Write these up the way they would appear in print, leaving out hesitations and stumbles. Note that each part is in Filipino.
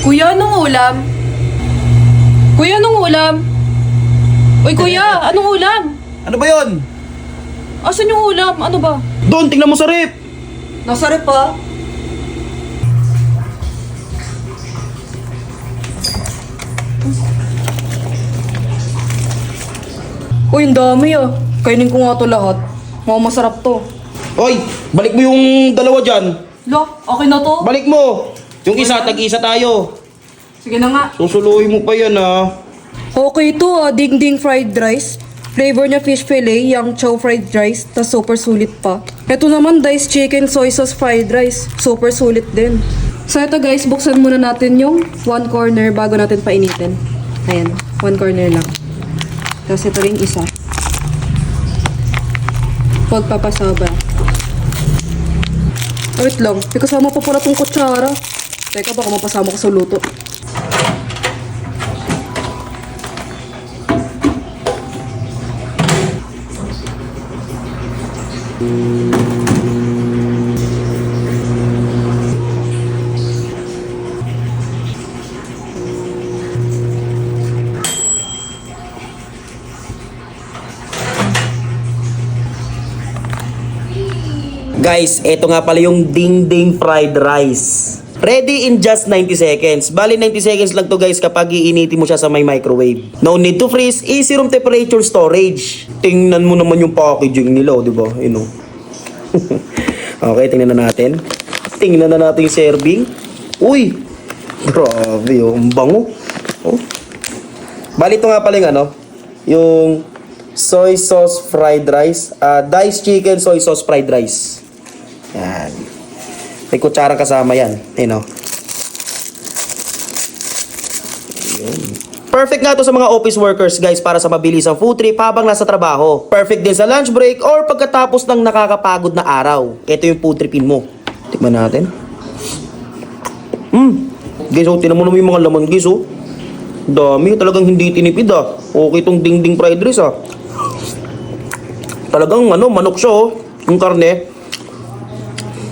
Kuya, anong ulam? Kuya, anong ulam? Uy, kuya, anong ulam? Ano ba yun? Asan yung ulam? Ano ba? Doon, tingnan mo sa rep. Nasa rep pa? Uy, ang dami ah. Kainin ko nga to lahat. Mukhang masarap to. Oy, balik mo yung dalawa dyan. Lo, okay na to? Balik mo. Yung isa, tag-isa tayo. Sige na nga. Susuluhin mo pa yan ah. Okay to ah, ding-ding fried rice. Flavor niya fish fillet, yung chow fried rice, tas super sulit pa. Ito naman diced chicken soy sauce fried rice, super sulit din. So ito guys, buksan muna natin yung one corner bago natin painitin. Ayan, one corner lang. Tapos ito rin isa. Huwag papasaba. Wait lang, may kasama pa pala tong kutsara. Teka, baka mapasama ko sa luto. Guys, eto nga pala yung ding-ding fried rice. Ready in just 90 seconds. Bali 90 seconds lang to guys kapag iinitin mo siya sa may microwave. No need to freeze, easy room temperature storage. Tingnan mo naman yung packaging nila, di ba? You know. Okay, tingnan na natin. Tingnan na natin yung serving. Uy! Grabe, oh. Ang bango. Oh. Bali ito nga pala yung ano, yung soy sauce fried rice. Diced chicken soy sauce fried rice. Yan. May kutsarang kasama yan. Ayun o. Perfect nga to sa mga office workers guys para sa mabilisang food trip habang nasa trabaho. Perfect din sa lunch break or pagkatapos ng nakakapagod na araw. Ito yung food tripin mo. Tikman natin. Guys, oh, tinan mo naman yung mga laman guys, oh. Dami, talagang hindi tinipid ah. Okay tong ding-ding fried rice ah. Talagang ano, manok siya oh. Yung karne.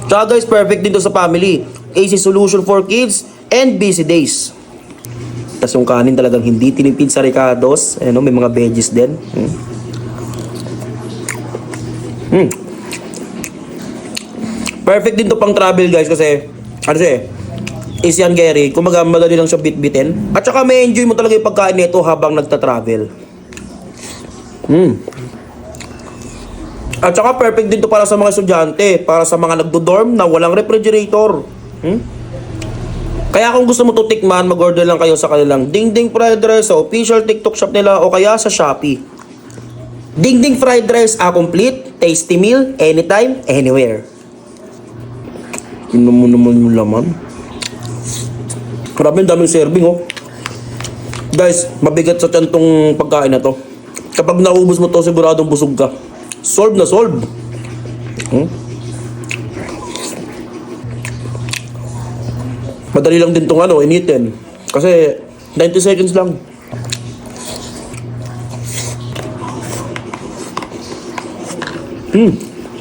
Tsaka guys, perfect din to sa family. Easy solution for kids and busy days. Tapos yung kanin talagang hindi tinipid sa ricados. Ano, may mga veggies din. Perfect din to pang travel guys kasi ano siya easy and carry. Kumaga madali lang siya bit-bitin. At saka may enjoy mo talaga yung pagkain nito habang nagta-travel. At saka perfect din to para sa mga estudyante, para sa mga nagdo-dorm na walang refrigerator. Kaya kung gusto mo to tikman, mag-order lang kayo sa kanilang Ding-Ding Fried Rice sa official TikTok shop nila o kaya sa Shopee. Ding-Ding Fried Rice, a complete, tasty meal, anytime, anywhere. Tingnan mo naman yung laman. Grabe, ang daming serving oh. Guys, mabigat sa tiyan tong pagkain na to. Kapag naubos mo to, siguradong busog ka. Solve na solve. Madali lang din tong ano, initin. Kasi 90 seconds lang.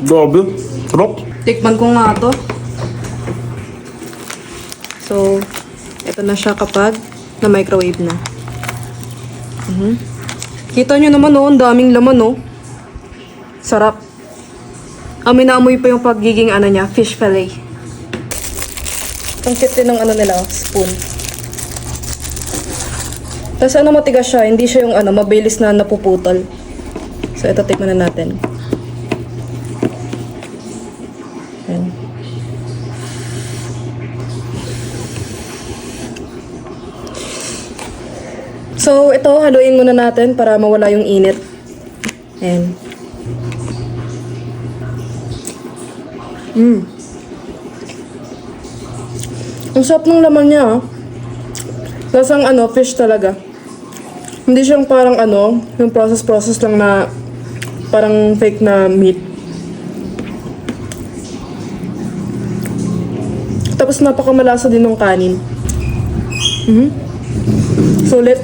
Grabe. Sarap. Tikman ko nga to. So, ito na siya kapag na-microwave na. Kita nyo naman oh, ang daming laman oh. Sarap. Amoy na amoy pa yung pagiging ano niya, fish fillet. Ang cute din ng ano nila, spoon. Tapos ano matigas siya, hindi siya yung ano, mabilis na napuputol. So ito, tikman na natin. Ayan. So ito, haluin muna natin para mawala yung init. Ayan. Ang sarap ng laman niya ah. Lasang ano, fish talaga. Hindi siyang parang ano, yung process lang na parang fake na meat. Tapos napakamalasa din ng kanin. Sulit.